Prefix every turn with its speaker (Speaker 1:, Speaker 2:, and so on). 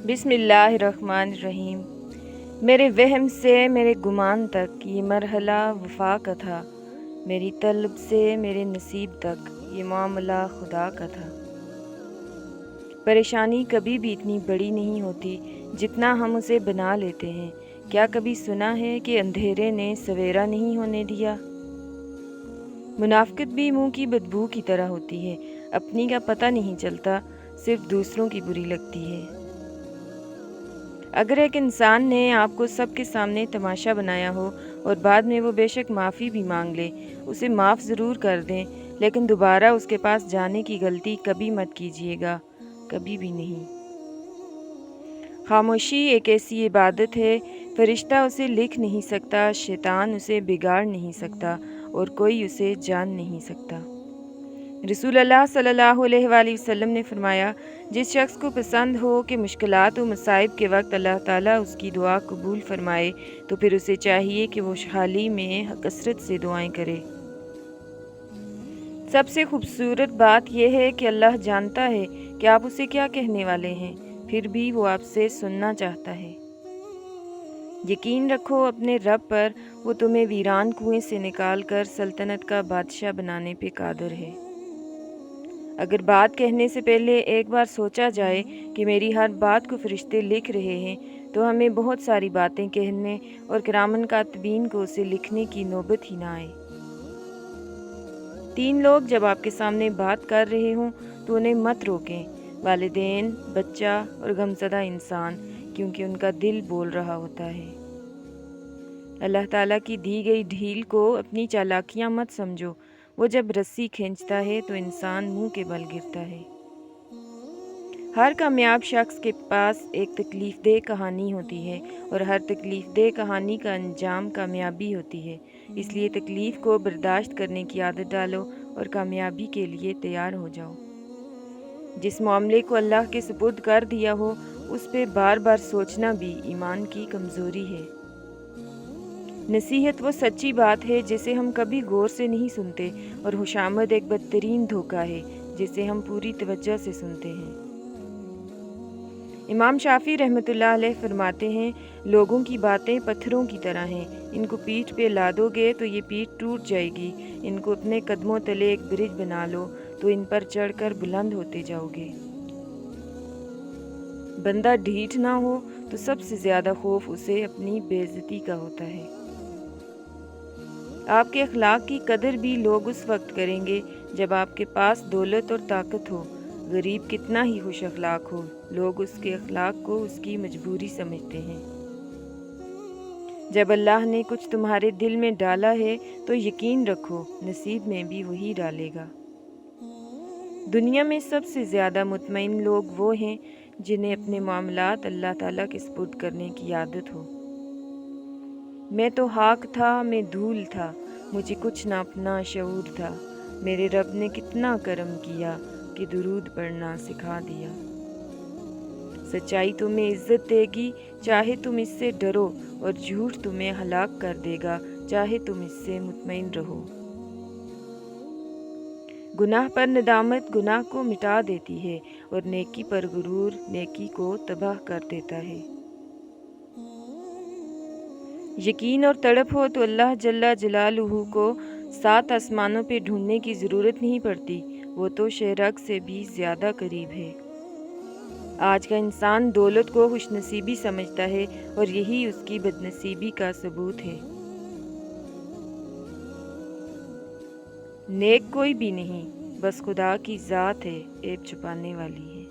Speaker 1: بسم اللہ الرحمن الرحیم۔ میرے وہم سے میرے گمان تک یہ مرحلہ وفا کا تھا، میری طلب سے میرے نصیب تک یہ معاملہ خدا کا تھا۔ پریشانی کبھی بھی اتنی بڑی نہیں ہوتی جتنا ہم اسے بنا لیتے ہیں۔ کیا کبھی سنا ہے کہ اندھیرے نے سویرا نہیں ہونے دیا؟ منافقت بھی منہ کی بدبو کی طرح ہوتی ہے، اپنی کا پتہ نہیں چلتا، صرف دوسروں کی بری لگتی ہے۔ اگر ایک انسان نے آپ کو سب کے سامنے تماشا بنایا ہو اور بعد میں وہ بے شک معافی بھی مانگ لے، اسے معاف ضرور کر دیں، لیکن دوبارہ اس کے پاس جانے کی غلطی کبھی مت کیجیے گا، کبھی بھی نہیں۔ خاموشی ایک ایسی عبادت ہے، فرشتہ اسے لکھ نہیں سکتا، شیطان اسے بگاڑ نہیں سکتا اور کوئی اسے جان نہیں سکتا۔ رسول اللہ صلی اللہ علیہ وآلہ وسلم نے فرمایا، جس شخص کو پسند ہو کہ مشکلات و مصائب کے وقت اللہ تعالیٰ اس کی دعا قبول فرمائے تو پھر اسے چاہیے کہ وہ حالی میں کثرت سے دعائیں کرے۔ سب سے خوبصورت بات یہ ہے کہ اللہ جانتا ہے کہ آپ اسے کیا کہنے والے ہیں، پھر بھی وہ آپ سے سننا چاہتا ہے۔ یقین رکھو اپنے رب پر، وہ تمہیں ویران کنویں سے نکال کر سلطنت کا بادشاہ بنانے پہ قادر ہے۔ اگر بات کہنے سے پہلے ایک بار سوچا جائے کہ میری ہر بات کو فرشتے لکھ رہے ہیں، تو ہمیں بہت ساری باتیں کہنے اور کرامن کاتبین کو اسے لکھنے کی نوبت ہی نہ آئے۔ 3 لوگ جب آپ کے سامنے بات کر رہے ہوں تو انہیں مت روکیں، والدین، بچہ اور غمزدہ انسان، کیونکہ ان کا دل بول رہا ہوتا ہے۔ اللہ تعالیٰ کی دی گئی ڈھیل کو اپنی چالاکیاں مت سمجھو، وہ جب رسی کھینچتا ہے تو انسان منہ کے بل گرتا ہے۔ ہر کامیاب شخص کے پاس ایک تکلیف دہ کہانی ہوتی ہے اور ہر تکلیف دہ کہانی کا انجام کامیابی ہوتی ہے، اس لیے تکلیف کو برداشت کرنے کی عادت ڈالو اور کامیابی کے لیے تیار ہو جاؤ۔ جس معاملے کو اللہ کے سپرد کر دیا ہو اس پہ بار بار سوچنا بھی ایمان کی کمزوری ہے۔ نصیحت وہ سچی بات ہے جسے ہم کبھی غور سے نہیں سنتے، اور خوشامد ایک بدترین دھوکہ ہے جسے ہم پوری توجہ سے سنتے ہیں۔ امام شافعی رحمۃ اللہ علیہ فرماتے ہیں، لوگوں کی باتیں پتھروں کی طرح ہیں، ان کو پیٹھ پہ لادو گے تو یہ پیٹھ ٹوٹ جائے گی، ان کو اپنے قدموں تلے ایک برج بنا لو تو ان پر چڑھ کر بلند ہوتے جاؤ گے۔ بندہ ڈھیٹ نہ ہو تو سب سے زیادہ خوف اسے اپنی بے عزتی کا ہوتا ہے۔ آپ کے اخلاق کی قدر بھی لوگ اس وقت کریں گے جب آپ کے پاس دولت اور طاقت ہو۔ غریب کتنا ہی خوش اخلاق ہو، لوگ اس کے اخلاق کو اس کی مجبوری سمجھتے ہیں۔ جب اللہ نے کچھ تمہارے دل میں ڈالا ہے تو یقین رکھو نصیب میں بھی وہی ڈالے گا۔ دنیا میں سب سے زیادہ مطمئن لوگ وہ ہیں جنہیں اپنے معاملات اللہ تعالیٰ کے سپرد کرنے کی عادت ہو۔ میں تو خاک تھا، میں دھول تھا، مجھے کچھ نہ اپنا شعور تھا، میرے رب نے کتنا کرم کیا کہ درود پڑھنا سکھا دیا۔ سچائی تمہیں عزت دے گی چاہے تم اس سے ڈرو، اور جھوٹ تمہیں ہلاک کر دے گا چاہے تم اس سے مطمئن رہو۔ گناہ پر ندامت گناہ کو مٹا دیتی ہے، اور نیکی پر غرور نیکی کو تباہ کر دیتا ہے۔ یقین اور تڑپ ہو تو اللہ جل جلالہ کو 7 آسمانوں پہ ڈھونڈنے کی ضرورت نہیں پڑتی، وہ تو شہرگ سے بھی زیادہ قریب ہے۔ آج کا انسان دولت کو خوش نصیبی سمجھتا ہے اور یہی اس کی بد نصیبی کا ثبوت ہے۔ نیک کوئی بھی نہیں، بس خدا کی ذات ہے، عیب چھپانے والی ہے۔